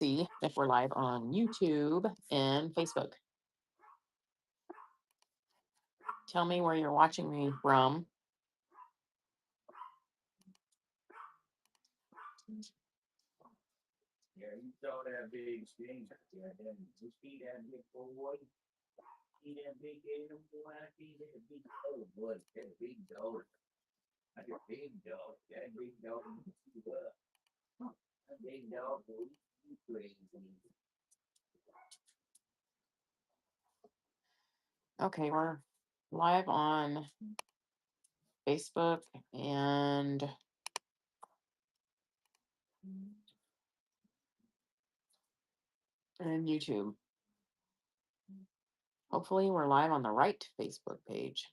See if we're live on YouTube and Facebook. Tell me where you're watching me from. Yeah, you saw that big thing. Yeah, then you see that big boy. See that big animal boy. I see that big dog boy. That big dog. Like a big dog. That big dog. That big dog boy. You crazy. Okay, we're live on Facebook and YouTube. Hopefully, we're live on the right Facebook page.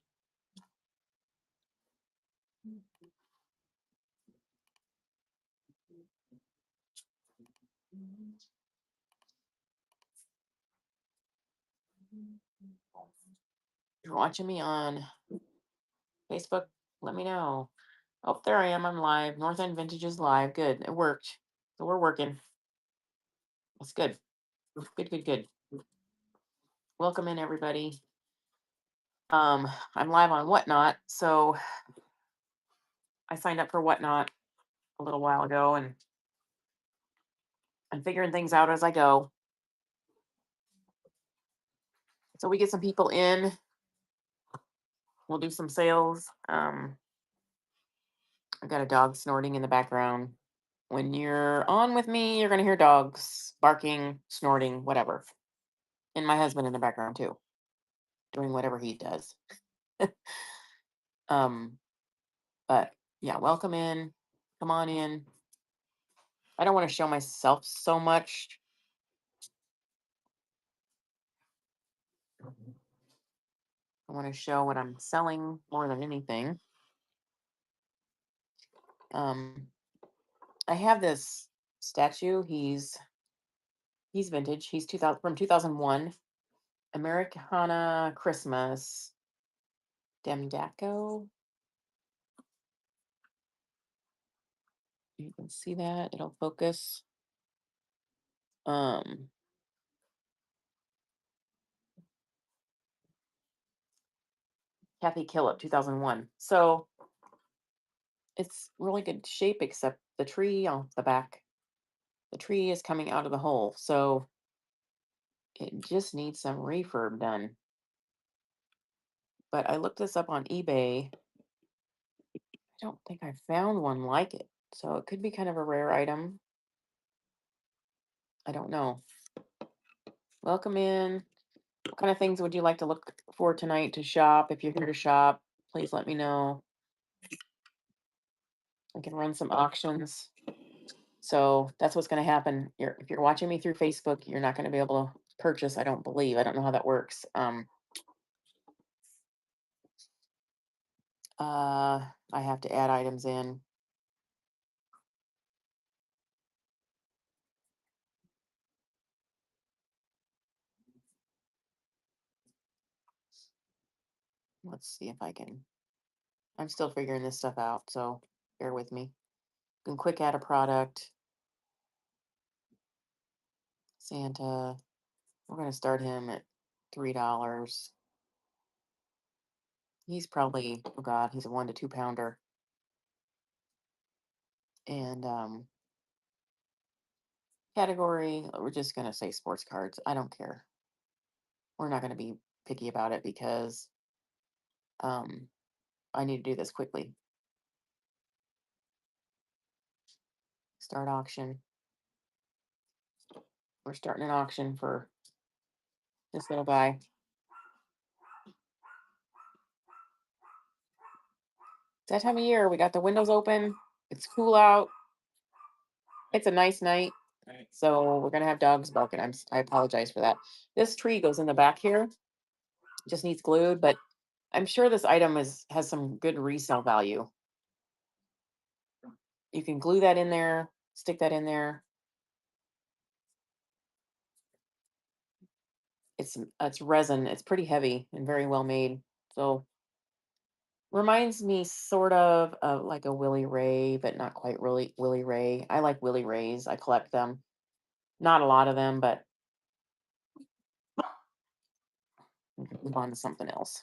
You're watching me on Facebook. Let me know. Oh, there I am. I'm live. North End Vintage is live. Good. It worked. So we're working. That's good. Good, good, good. Welcome in, everybody. I'm live on Whatnot. So I signed up for Whatnot a little while ago, and I'm figuring things out as I go. So we get some people in. We'll do some sales. I've got a dog snorting in the background. When you're on with me, you're gonna hear dogs barking, snorting, whatever, and my husband in the background too, doing whatever he does. um, but yeah, welcome in. Come on in. I don't want to show myself so much. I want to show what I'm selling more than anything. Um, I have this statue. He's vintage. He's 2000 from 2001. Americana Christmas Demdaco. You can see that. It'll focus. Um Kathy Killip, 2001. So it's really good shape, except the tree on the back. The tree is coming out of the hole. So it just needs some refurb done. But I looked this up on eBay. I don't think I found one like it. So it could be kind of a rare item. I don't know. Welcome in. What kind of things would you like to look for tonight to shop? If you're here to shop, please let me know. I can run some auctions. So that's what's going to happen. If you're watching me through Facebook, you're not going to be able to purchase. I don't believe. I don't know how that works. I have to add items in. Let's see if I can. I'm still figuring this stuff out, so bear with me. You can quick add a product. Santa. We're going to start him at $3. He's probably, oh God, he's a 1 to 2 pounder. And category, we're just going to say sports cards. I don't care. We're not going to be picky about it because um, I need to do this quickly. Start auction. We're starting an auction for this little guy. It's that time of year. We got the windows open. It's cool out. It's a nice night. So we're gonna have dogs barking. I apologize for that. This tree goes in the back here. Just needs glued, but I'm sure this item has some good resale value. You can glue that in there, stick that in there. It's resin. It's pretty heavy and very well made. So reminds me sort of like a Willie Ray, but not quite really Willie Ray. I like Willie Rays. I collect them. Not a lot of them, but we can move on to something else.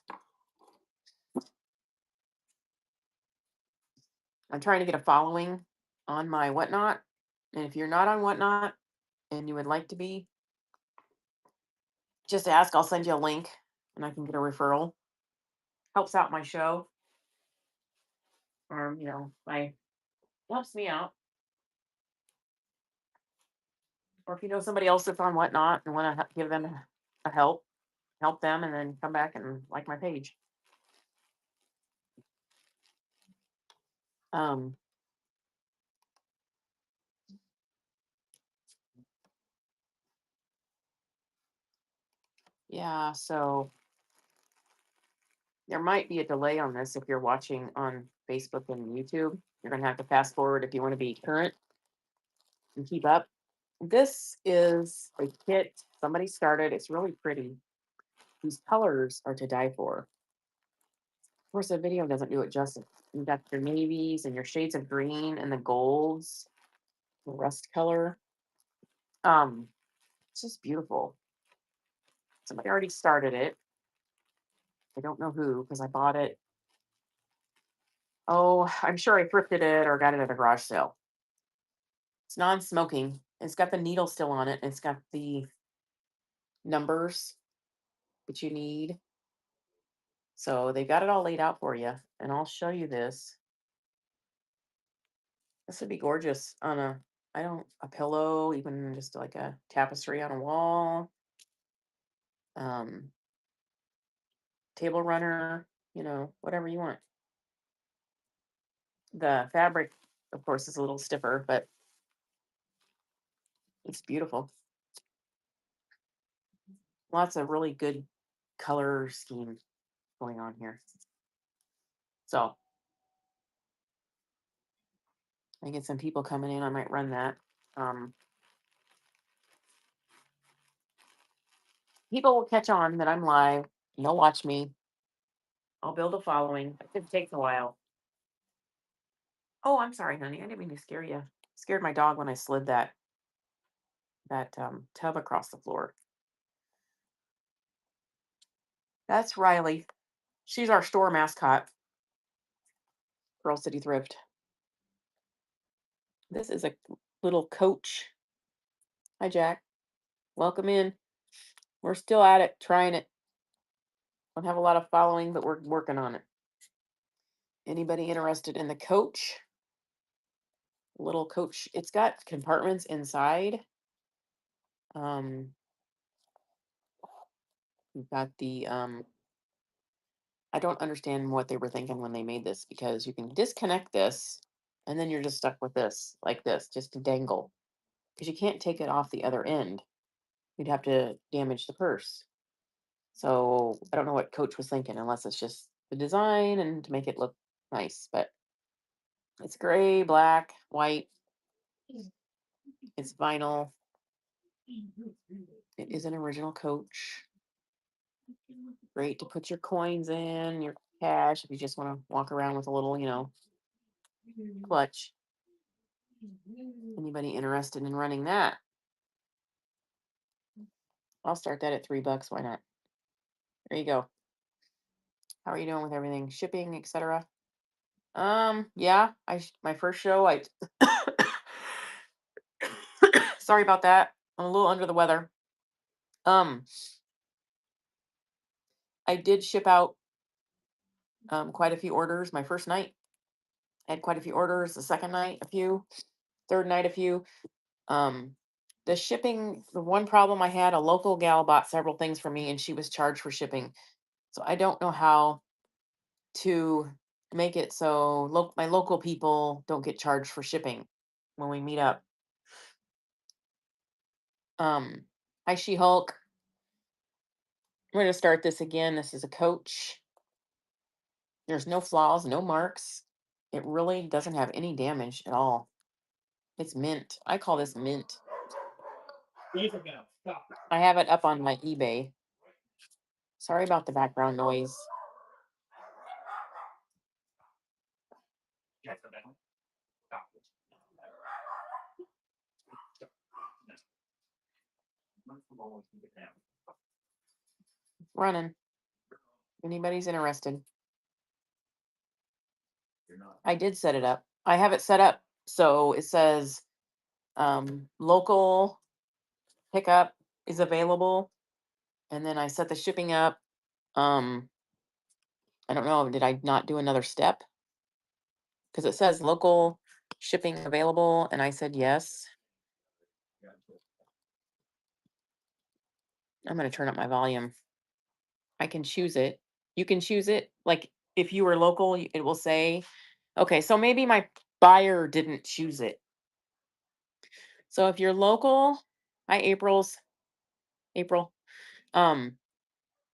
I'm trying to get a following on my Whatnot. And if you're not on Whatnot and you would like to be, just ask. I'll send you a link and I can get a referral. Helps out my show. Or, my helps me out. Or if you know somebody else that's on Whatnot and want to give them a help them and then come back and like my page. Um, yeah, so there might be a delay on this if you're watching on Facebook and YouTube. You're going to have to fast forward if you want to be current and keep up. This is a kit somebody started. It's really pretty. These colors are to die for. Of course, the video doesn't do it justice. You got your navies and your shades of green and the golds, the rust color. It's just beautiful. Somebody already started it. I don't know who because I bought it. Oh, I'm sure I thrifted it or got it at a garage sale. It's non-smoking. It's got the needle still on it. It's got the numbers that you need. So they've got it all laid out for you. And I'll show you this. This would be gorgeous on a pillow, even just like a tapestry on a wall. Um, Table runner, whatever you want. The fabric, of course, is a little stiffer, but it's beautiful. Lots of really good color scheme going on here. So I get some people coming in. I might run that. People will catch on that I'm live. And they'll watch me. I'll build a following. It takes a while. Oh, I'm sorry, honey. I didn't mean to scare you. Scared my dog when I slid that tub across the floor. That's Riley. She's our store mascot. Pearl City Thrift. This is a little coach. Hi, Jack. Welcome in. We're still at it, trying it. Don't have a lot of following, but we're working on it. Anybody interested in the coach? Little coach. It's got compartments inside. You've got the I don't understand what they were thinking when they made this because you can disconnect this and then you're just stuck with this like this just to dangle because you can't take it off the other end. You'd have to damage the purse. So I don't know what Coach was thinking unless it's just the design and to make it look nice, but it's gray, black, white. It's vinyl. It is an original Coach. Great to put your coins in, your cash if you just want to walk around with a little, clutch. Anybody interested in running that? I'll start that at $3. Why not? There you go. How are you doing with everything? Shipping, etc. Yeah. My first show. I sorry about that. I'm a little under the weather. Um, I did ship out quite a few orders. My first night, I had quite a few orders. The second night, a few. Third night, a few. Um, the shipping. The one problem I had, a local gal bought several things for me, and she was charged for shipping. So I don't know how to make it so my local people don't get charged for shipping when we meet up. Hi She-Hulk. We're gonna start this again. This is a Coach. There's no flaws, no marks. It really doesn't have any damage at all. It's mint. I call this mint. I have it up on my eBay. Sorry about the background noise. Come on, let's keep it down. Running. Anybody's interested. You're not. I did set it up. I have it set up so it says local pickup is available, and then I set the shipping up. Um, I don't know, did I not do another step? Because it says local shipping available, and I said yes. I'm going to turn up my volume. I can choose it. You can choose it. Like if you were local, it will say, okay, so maybe my buyer didn't choose it. So if you're local, hi April.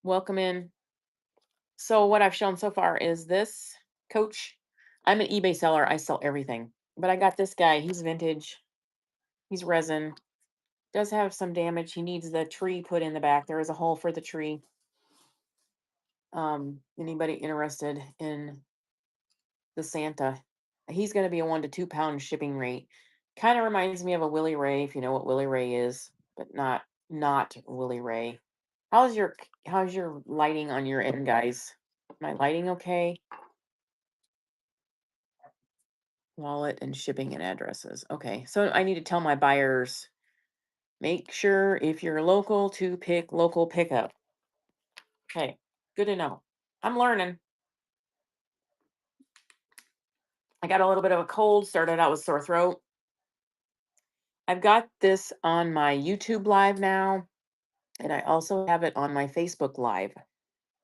Welcome in. So what I've shown so far is this coach. I'm an eBay seller. I sell everything. But I got this guy. He's vintage. He's resin. Does have some damage. He needs the tree put in the back. There is a hole for the tree. Anybody interested in the Santa? He's going to be a 1 to 2 pound shipping rate. Kind of reminds me of a Willie Ray, if you know what Willie Ray is, but not Willie Ray. How's your lighting on your end, guys? My lighting okay? Wallet and shipping and addresses. Okay, so I need to tell my buyers, make sure if you're local to pick local pickup. Okay, good to know. I'm learning. I got a little bit of a cold, started out with sore throat. I've got this on my YouTube live now, and I also have it on my Facebook live.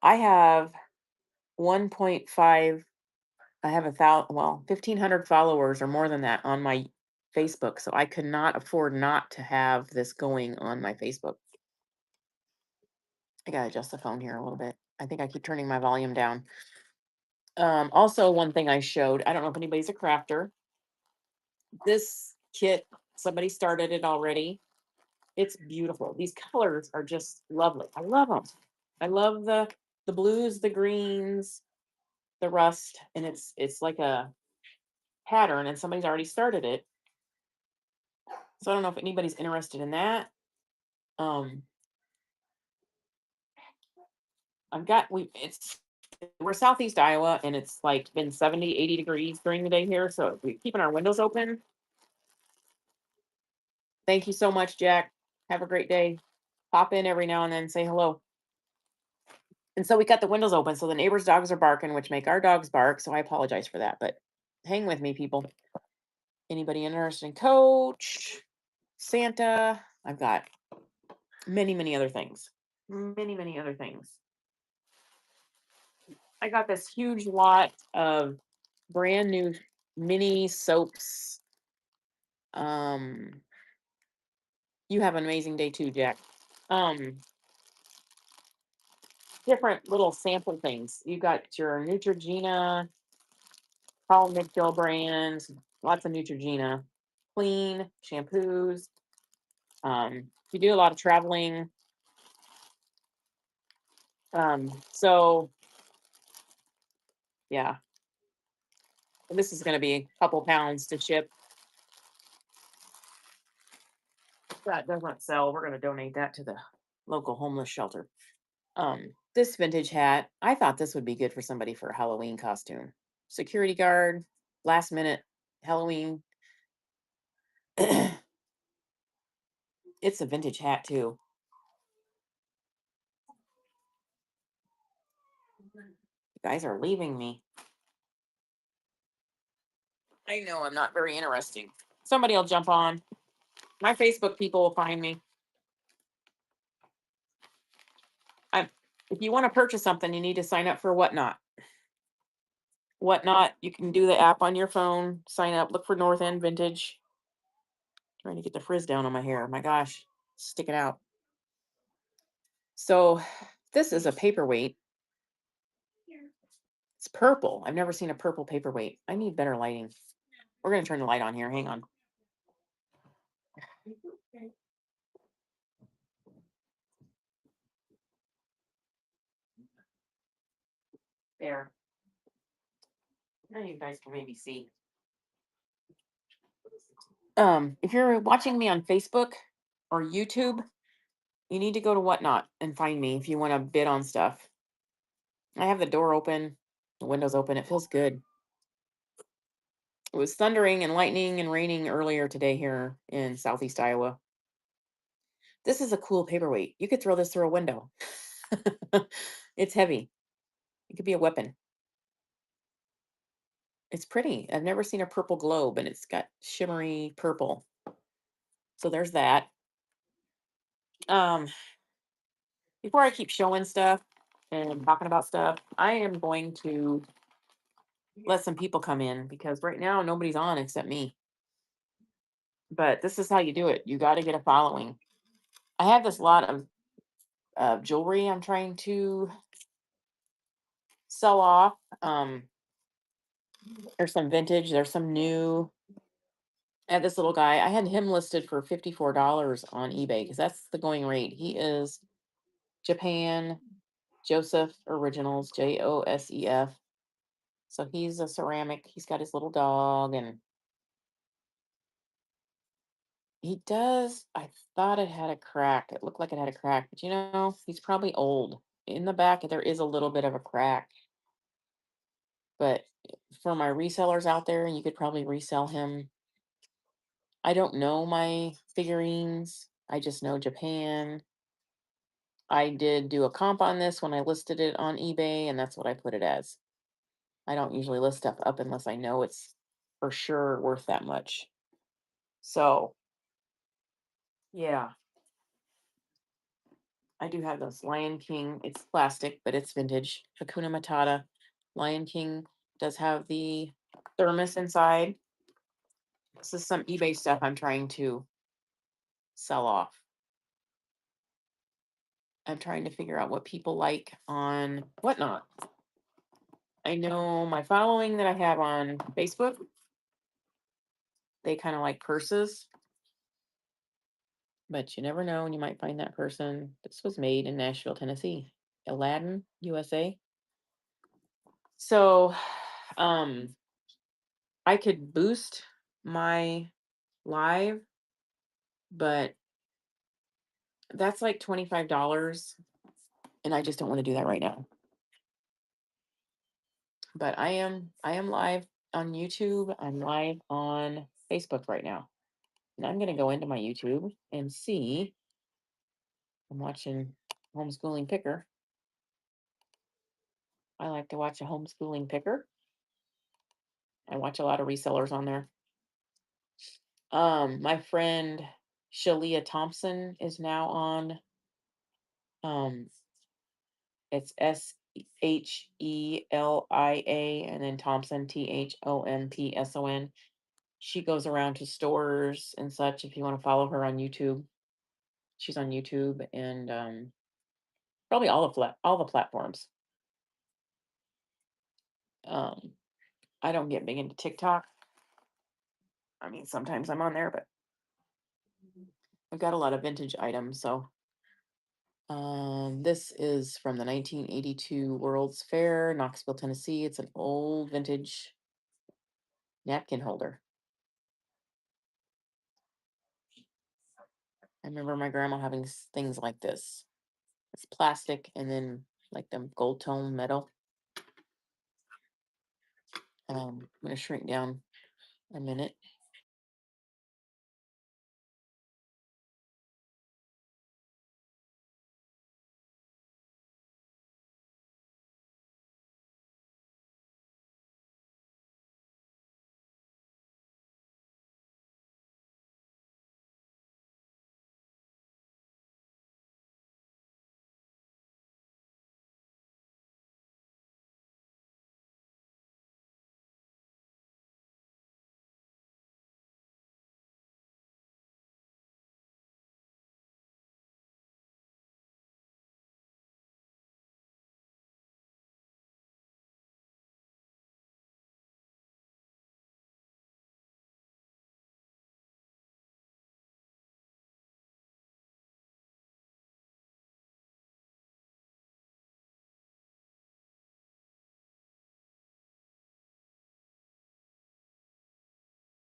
I have 1.5, I have 1,500 followers or more than that on my Facebook. So I could not afford not to have this going on my Facebook. I gotta adjust the phone here a little bit. I think I keep turning my volume down. Also, one thing I showed, I don't know if anybody's a crafter. This kit, somebody started it already. It's beautiful. These colors are just lovely. I love them. I love the blues, the greens, the rust, and it's like a pattern, and somebody's already started it. So I don't know if anybody's interested in that. Um, we're southeast Iowa, and it's like been 70, 80 degrees during the day here, so we're keeping our windows open. Thank you so much, Jack. Have a great day. Pop in every now and then, say hello. And so we got the windows open, so the neighbors' dogs are barking, which make our dogs bark. So I apologize for that, but hang with me, people. Anybody interested in Coach, Santa? I've got many other things. Many other things. I got this huge lot of brand new mini soaps. You have an amazing day too, Jack. Different little sample things. You got your Neutrogena, Paul Mitchell brands, lots of Neutrogena, clean shampoos. If you do a lot of traveling, so yeah, this is going to be a couple pounds to ship. If that doesn't sell, we're going to donate that to the local homeless shelter. This vintage hat, I thought this would be good for somebody for a Halloween costume. Security guard, last minute Halloween. It's a vintage hat too. You guys are leaving me. I know I'm not very interesting. Somebody will jump on. My Facebook people will find me. If you want to purchase something, you need to sign up for Whatnot. Whatnot, you can do the app on your phone, sign up, look for North End Vintage. Trying to get the frizz down on my hair. My gosh, sticking out. So this is a paperweight. It's purple. I've never seen a purple paperweight. I need better lighting. We're going to turn the light on here. Hang on. There. Now you guys can maybe see. If you're watching me on Facebook or YouTube, You need to go to Whatnot and find me if you want to bid on stuff. I have the door open, the windows open. It feels good. It was thundering and lightning and raining earlier today here in Southeast Iowa. This is a cool paperweight. You could throw this through a window. It's heavy. It could be a weapon. It's pretty. I've never seen a purple globe and it's got shimmery purple. So there's that. Um, Before I keep showing stuff and talking about stuff, I am going to let some people come in because right now nobody's on except me. But this is how you do it. You got to get a following. I have this lot of jewelry I'm trying to sell off. There's some vintage, there's some new. I had this little guy. I had him listed for $54 on eBay because that's the going rate. He is Japan Joseph Originals, Josef. So he's a ceramic. He's got his little dog and he does. I thought it had a crack. It looked like it had a crack, but he's probably old. In the back, there is a little bit of a crack. But for my resellers out there, you could probably resell him. I don't know my figurines. I just know Japan. I did do a comp on this when I listed it on eBay, and that's what I put it as. I don't usually list stuff up unless I know it's for sure worth that much. So, yeah, I do have this Lion King. It's plastic, but it's vintage. Hakuna Matata. Lion King does have the thermos inside. This is some eBay stuff I'm trying to sell off. I'm trying to figure out what people like on Whatnot. I know my following that I have on Facebook, they kind of like purses, but you never know, and you might find that person. This was made in Nashville, Tennessee, Aladdin, USA. So, um, I could boost my live, but that's like $25, and I just don't want to do that right now. But I am live on YouTube. I'm live on Facebook right now. And I'm going to go into my YouTube and see. I'm watching Homeschooling Picker. I like to watch a homeschooling picker. I watch a lot of resellers on there. My friend Shalia Thompson is now on. It's Shelia and then Thompson Thompson. She goes around to stores and such. If you want to follow her on YouTube, she's on YouTube and probably all the platforms. Um, I don't get big into TikTok. I mean, sometimes I'm on there, but I've got a lot of vintage items. So this is from the 1982 World's Fair, Knoxville, Tennessee. It's an old vintage napkin holder. I remember my grandma having things like this. It's plastic and then like the gold tone metal. I'm going to shrink down a minute.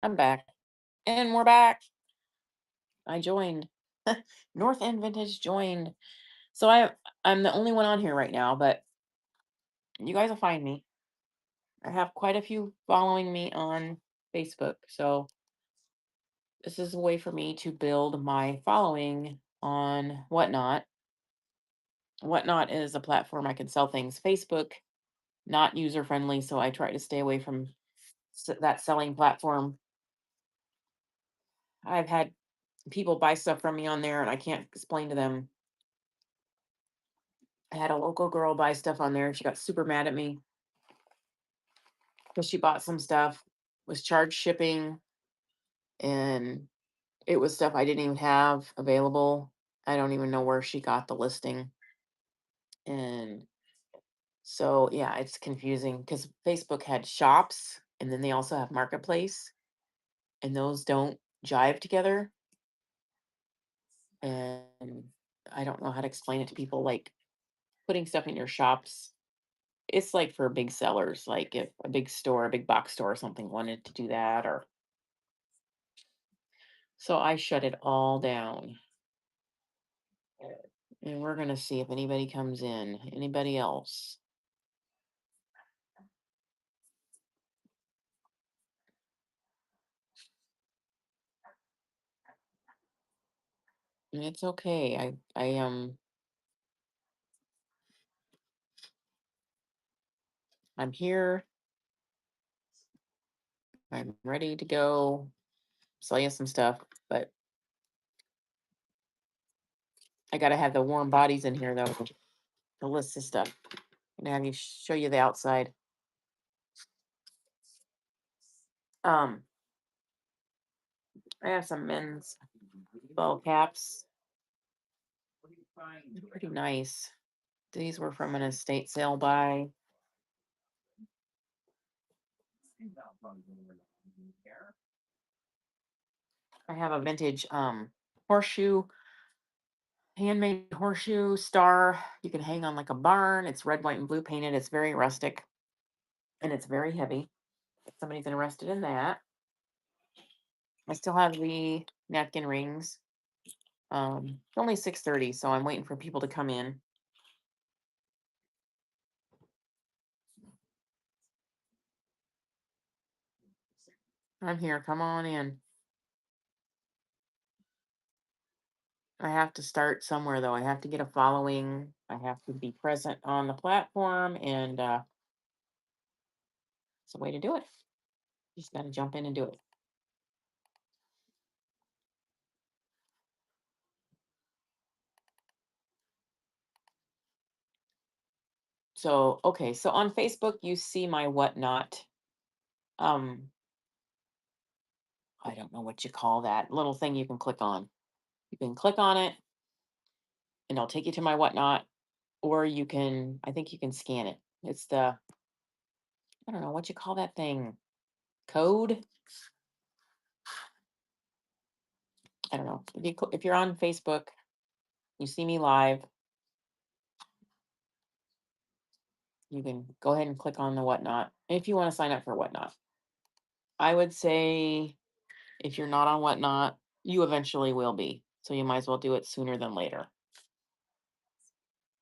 I'm back. And we're back. I joined. North End Vintage joined. So I'm the only one on here right now, but you guys will find me. I have quite a few following me on Facebook. So this is a way for me to build my following on Whatnot. Whatnot is a platform I can sell things. Facebook, not user friendly, so I try to stay away from that selling platform. I've had people buy stuff from me on there and I can't explain to them. I had a local girl buy stuff on there and she got super mad at me because she bought some stuff, was charged shipping, and it was stuff I didn't even have available. I don't even know where she got the listing. And so, yeah, it's confusing because Facebook had shops and then they also have marketplace, and those don't jive together. And I don't know how to explain it to people. Like putting stuff in your shops, it's like for big sellers, like if a big store, a big box store or something wanted to do that, or so I shut it all down. And we're gonna see if anybody comes in. Anybody else? And it's okay. I'm here. I'm ready to go sell you some stuff, but I gotta have the warm bodies in here though to list this stuff. I'm gonna have you show you the outside. Um, I have some men's ball caps. They're pretty nice. These were from an estate sale buy. I have a vintage horseshoe, handmade horseshoe star. You can hang on like a barn. It's red, white, and blue painted. It's very rustic and it's very heavy. If somebody's interested in that. I still have the napkin rings. It's only 6:30, so I'm waiting for people to come in. I'm here. Come on in. I have to start somewhere though. I have to get a following. I have to be present on the platform, and it's a way to do it. Just got to jump in and do it. So, okay, so on Facebook, you see my whatnot. Um, I don't know what you call that little thing you can click on. You can click on it, and it'll take you to my whatnot, or you can, I think you can scan it. It's the, I don't know what you call that thing. Code. I don't know. If you're on Facebook, you see me live, you can go ahead and click on the whatnot if you want to sign up for whatnot. I would say if you're not on whatnot, you eventually will be. So you might as well do it sooner than later.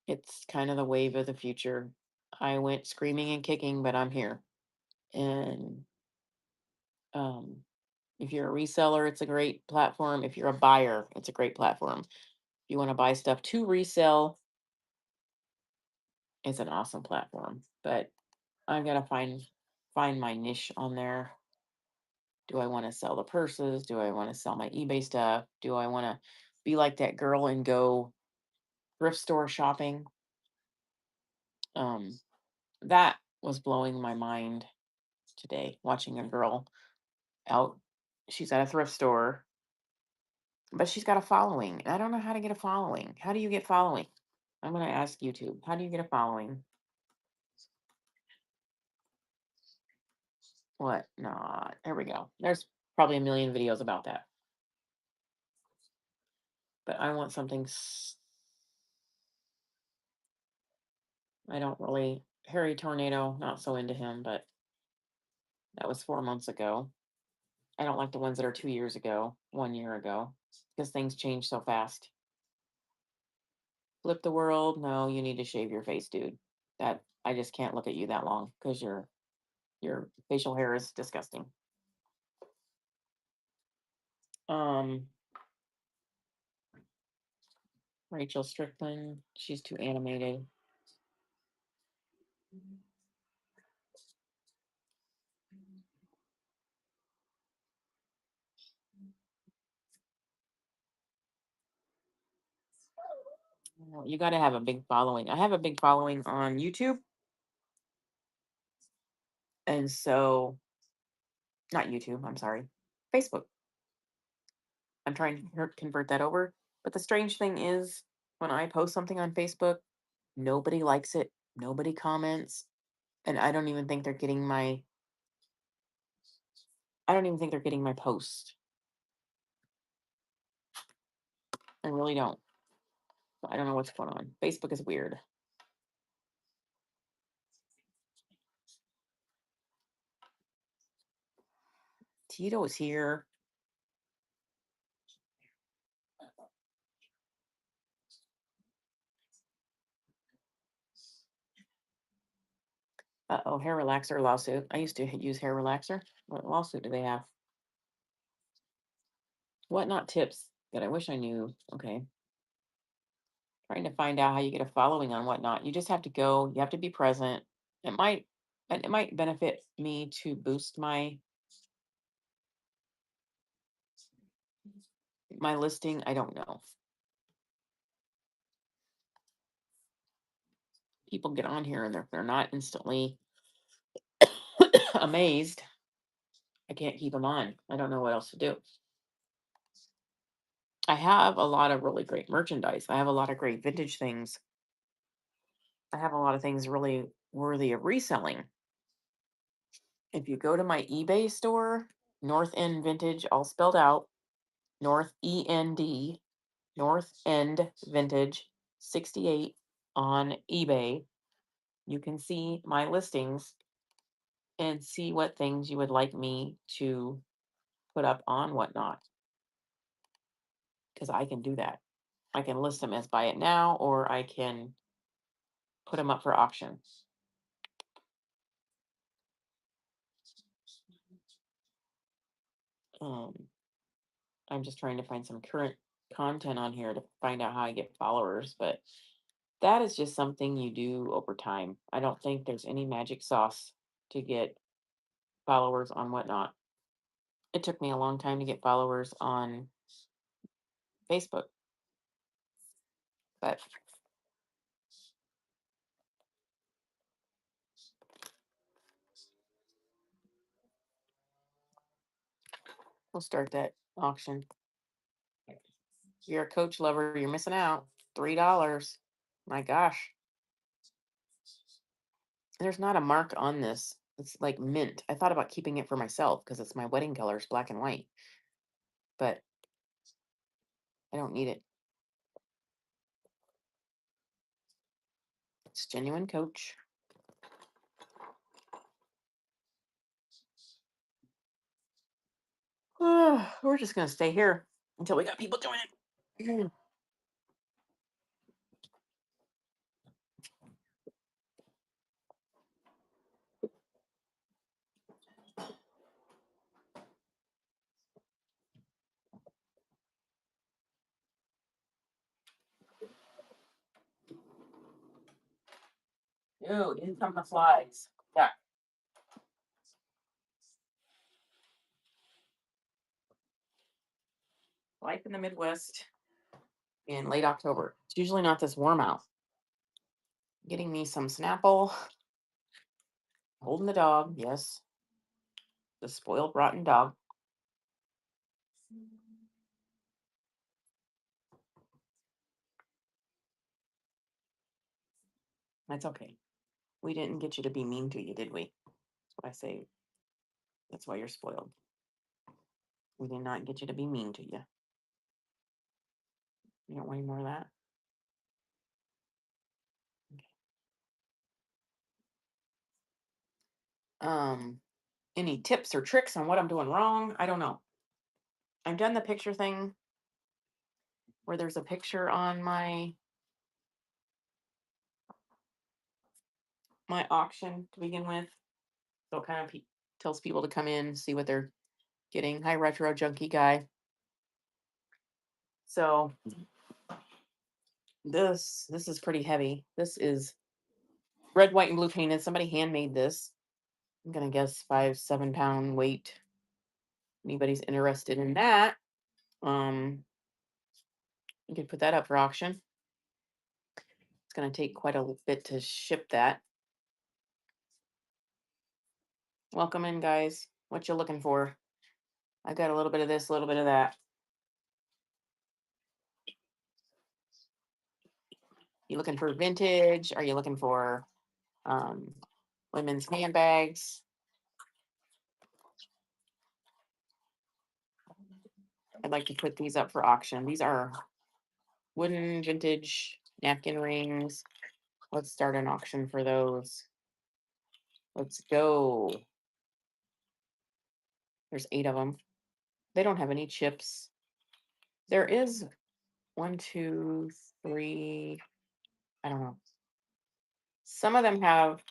It's kind of the wave of the future. I went screaming and kicking, but I'm here. And um, if you're a reseller, it's a great platform. If you're a buyer, it's a great platform. If you want to buy stuff to resell, it's an awesome platform. But I gotta find my niche on there. Do I want to sell the purses? Do I want to sell my eBay stuff? Do I want to be like that girl and go thrift store shopping? Um, that was blowing my mind today, watching a girl out. She's at a thrift store, but she's got a following. I don't know how to get a following. How do you get following? I'm gonna ask YouTube. How do you get a following? What? Nah, there we go. There's probably a million videos about that. But I want something. I don't really. Harry Tornado, not so into him, but that was 4 months ago. I don't like the ones that are 2 years ago, 1 year ago. because things change so fast. Flip the world. No, you need to shave your face, dude. That I just can't look at you that long because your facial hair is disgusting. Um, Rachel Strickland, she's too animated. No, you got to have a big following. I have a big following on YouTube, and so not YouTube. I'm sorry, Facebook. I'm trying to convert that over. But the strange thing is, when I post something on Facebook, nobody likes it, nobody comments, and I don't even think they're getting my. I don't even think they're getting my post. I really don't. I don't know what's going on. Facebook is weird. Tito is here. Uh-oh, hair relaxer lawsuit. I used to use hair relaxer. What lawsuit do they have? What not tips that I wish I knew. Okay. Trying to find out how you get a following on whatnot. You just have to go, you have to be present. It might and it might benefit me to boost my listing. I don't know. People get on here and they're not instantly amazed. I can't keep them on. I don't know what else to do. I have a lot of really great merchandise. I have a lot of great vintage things. I have a lot of things really worthy of reselling. If you go to my eBay store, North End Vintage, all spelled out, North END, North End Vintage 68 on eBay, you can see my listings and see what things you would like me to put up on whatnot. Because I can do that. I can list them as buy it now, or I can put them up for auction. Um, I'm just trying to find some current content on here to find out how I get followers, but that is just something you do over time. I don't think there's any magic sauce to get followers on whatnot. It took me a long time to get followers on Facebook, but we'll start that auction. If you're a coach lover, you're missing out. $3. My gosh. There's not a mark on this. It's like mint. I thought about keeping it for myself because it's my wedding colors, black and white. But I don't need it. It's genuine coach. We're just gonna stay here until we got people joining. Dude, in come the flies. Yeah. Life in the Midwest in late October. It's usually not this warm out. Getting me some Snapple. Holding the dog. Yes. The spoiled, rotten dog. That's okay. We didn't get you to be mean to you, did we? That's what I say. That's why you're spoiled. We did not get you to be mean to you. You don't want any more of that? Any tips or tricks on what I'm doing wrong? I don't know. I've done the picture thing. where there's a picture on my auction to begin with. So it kind of tells people to come in, see what they're getting. Hi, Retro Junkie Guy. So this is pretty heavy. This is red, white, and blue painted. Somebody handmade this. I'm gonna guess 5-7 pound weight. Anybody's interested in that? You could put that up for auction. It's gonna take quite a bit to ship that. Welcome in, guys. What you looking for? I got a little bit of this, a little bit of that. You looking for vintage? Are you looking for women's handbags? I'd like to put these up for auction. These are wooden vintage napkin rings. Let's start an auction for those. Let's go. There's 8 of them. They don't have any chips. There is 1, 2, 3. I don't know. Some of them have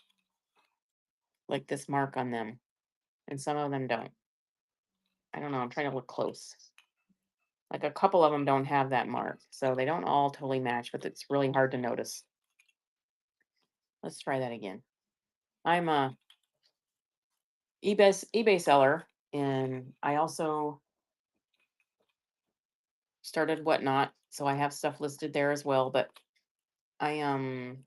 like this mark on them, and some of them don't. I don't know. I'm trying to look close. Like a couple of them don't have that mark, so they don't all totally match, but it's really hard to notice. Let's try that again. I'm a eBay seller, and I also started Whatnot, so I have stuff listed there as well. But I'm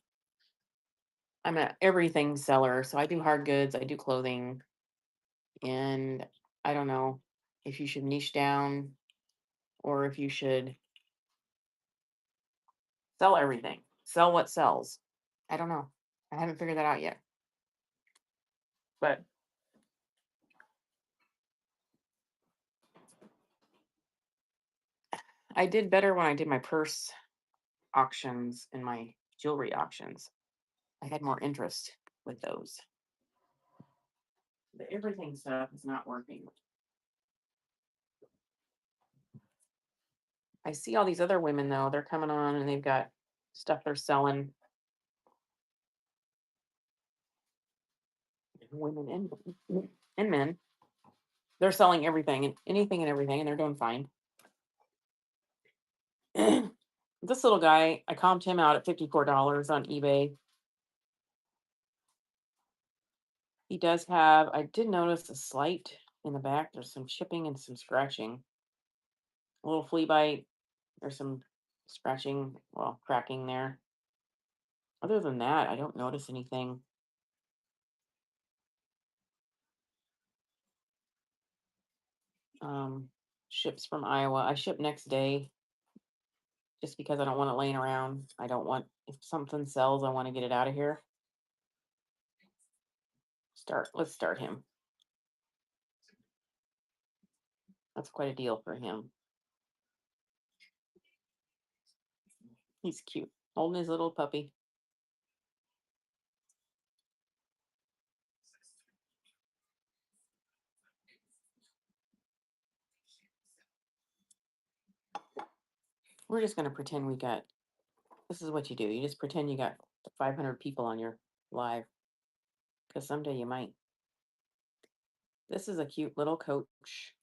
a everything seller, so I do hard goods, I do clothing, and I don't know if you should niche down or if you should sell everything. Sell what sells. I don't know. I haven't figured that out yet. But I did better when I did my purse auctions and my jewelry auctions. I had more interest with those. The everything stuff is not working. I see all these other women though, they're coming on and they've got stuff they're selling. Women and men. They're selling everything and anything and everything, and they're doing fine. This little guy, I comped him out at $54 on eBay. He does have, I did notice a slight in the back. There's some chipping and some scratching. A little flea bite. There's some scratching, well, cracking there. Other than that, I don't notice anything. Ships from Iowa. I ship next day just because I don't want it laying around. I don't want, if something sells, I want to get it out of here. Let's start him. That's quite a deal for him. He's cute, holding his little puppy. We're just gonna pretend we got, this is what you do. You just pretend you got 500 people on your live, because someday you might. This is a cute little coach.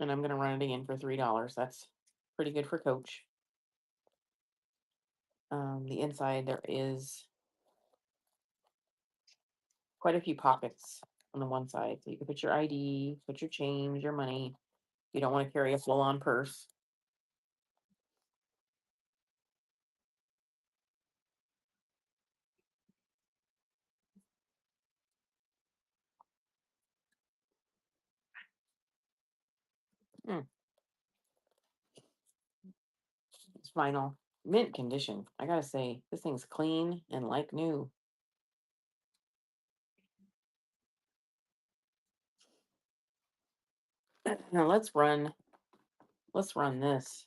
And I'm gonna run it again for $3. That's pretty good for coach. The inside there is quite a few pockets on the one side. So you can put your ID, put your change, your money. You don't want to carry a full-on purse. It's vinyl, mint condition. I gotta say, this thing's clean and like new. Now let's run this.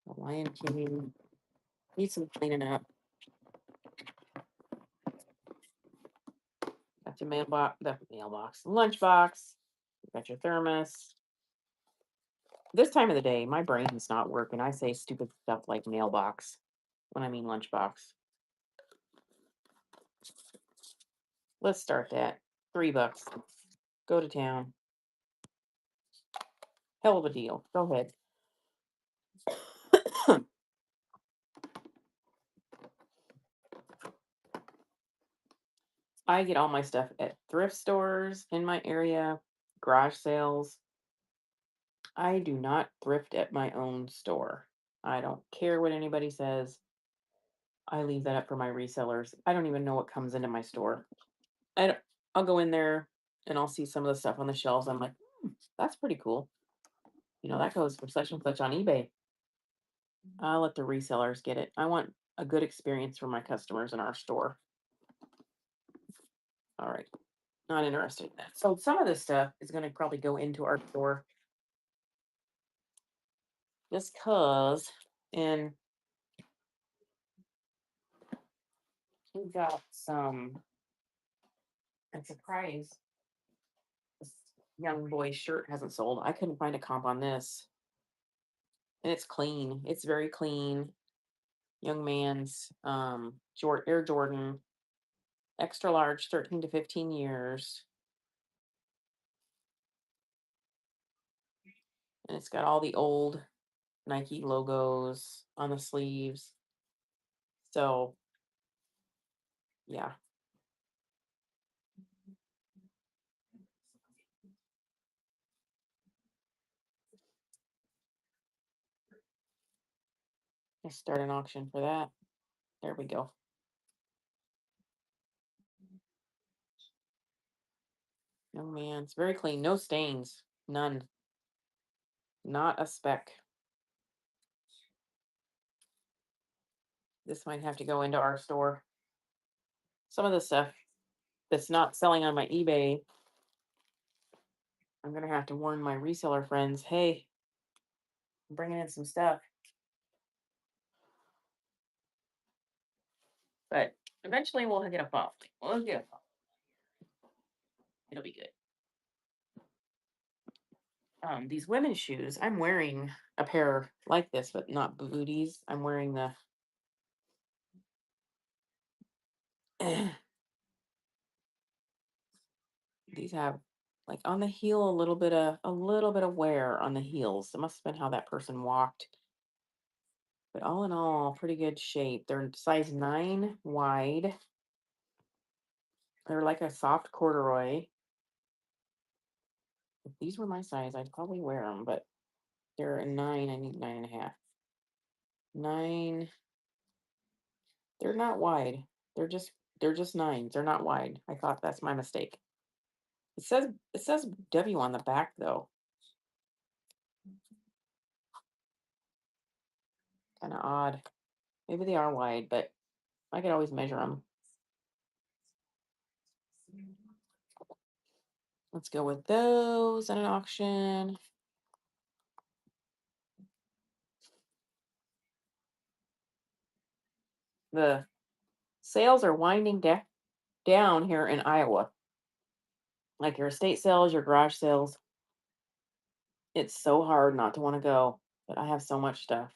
The Lion King needs some cleaning up. Got your the mailbox, lunchbox. Got your thermos. This time of the day, my brain's not working. I say stupid stuff like mailbox when I mean lunchbox. Let's start that. $3. Go to town. Hell of a deal. Go ahead. I get all my stuff at thrift stores in my area, garage sales. I do not thrift at my own store. I don't care what anybody says. I leave that up for my resellers. I don't even know what comes into my store. I don't, I'll go in there and I'll see some of the stuff on the shelves. I'm like, that's pretty cool. That goes for such and such on eBay. I'll let the resellers get it. I want a good experience for my customers in our store. All right. Not interested in that. So some of this stuff is going to probably go into our store just cause. And we got some, I'm surprised this young boy's shirt hasn't sold. I couldn't find a comp on this. And it's clean. It's very clean. Young man's Air Jordan, extra large, 13 to 15 years. And it's got all the old Nike logos on the sleeves. So, yeah. Let's start an auction for that. There we go. Oh man, it's very clean. No stains. None. Not a speck. This might have to go into our store. Some of the stuff that's not selling on my eBay, I'm going to have to warn my reseller friends, hey, I'm bringing in some stuff. But eventually we'll get a fall. We'll get a fall. It'll be good. These women's shoes, I'm wearing a pair like this, but not booties. I'm wearing the these have like on the heel a little bit of wear on the heels. It must have been how that person walked. But all in all, pretty good shape. They're size 9 wide. They're like a soft corduroy. If these were my size, I'd probably wear them, but they're a 9. I need 9.5. 9. They're not wide. They're just 9s. They're not wide. I thought that's my mistake. It says W on the back though. Kind of odd. Maybe they are wide, but I could always measure them. Let's go with those at an auction. The sales are winding down here in Iowa. Like your estate sales, your garage sales. It's so hard not to want to go, but I have so much stuff.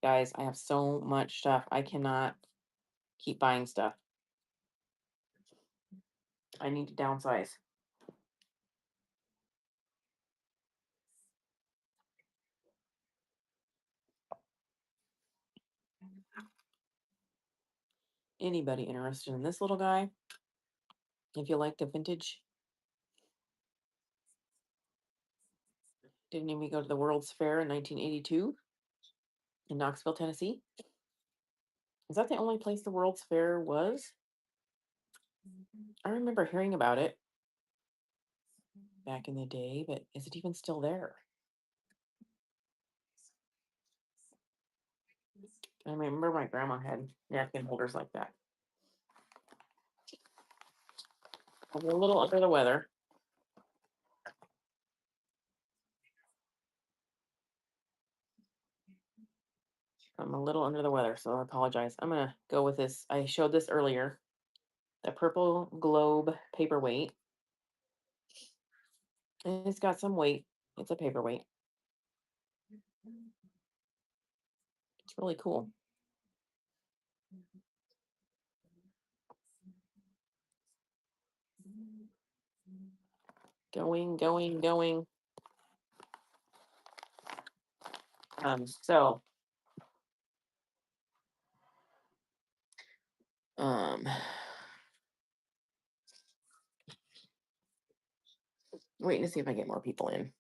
Guys, I have so much stuff. I cannot keep buying stuff. I need to downsize. Anybody interested in this little guy? If you like the vintage. Didn't even go to the World's Fair in 1982 in Knoxville, Tennessee. Is that the only place the World's Fair was? I remember hearing about it back in the day, but is it even still there? I remember my grandma had napkin holders like that. I'm a little under the weather. I'm a little under the weather, so I apologize. I'm gonna go with this. I showed this earlier. the Purple Globe paperweight. And it's got some weight. It's a paperweight. It's really cool. Going. So waiting to see if I get more people in.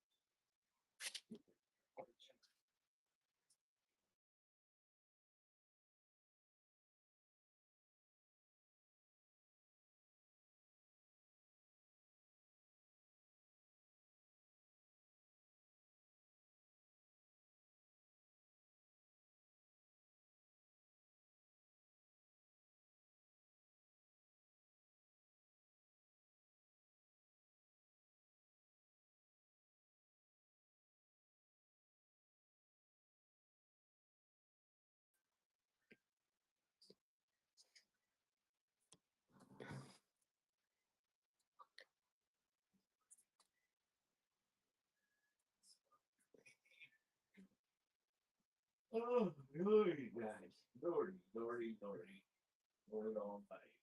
Oh, Lordy, guys. Lordy. Lord on fire.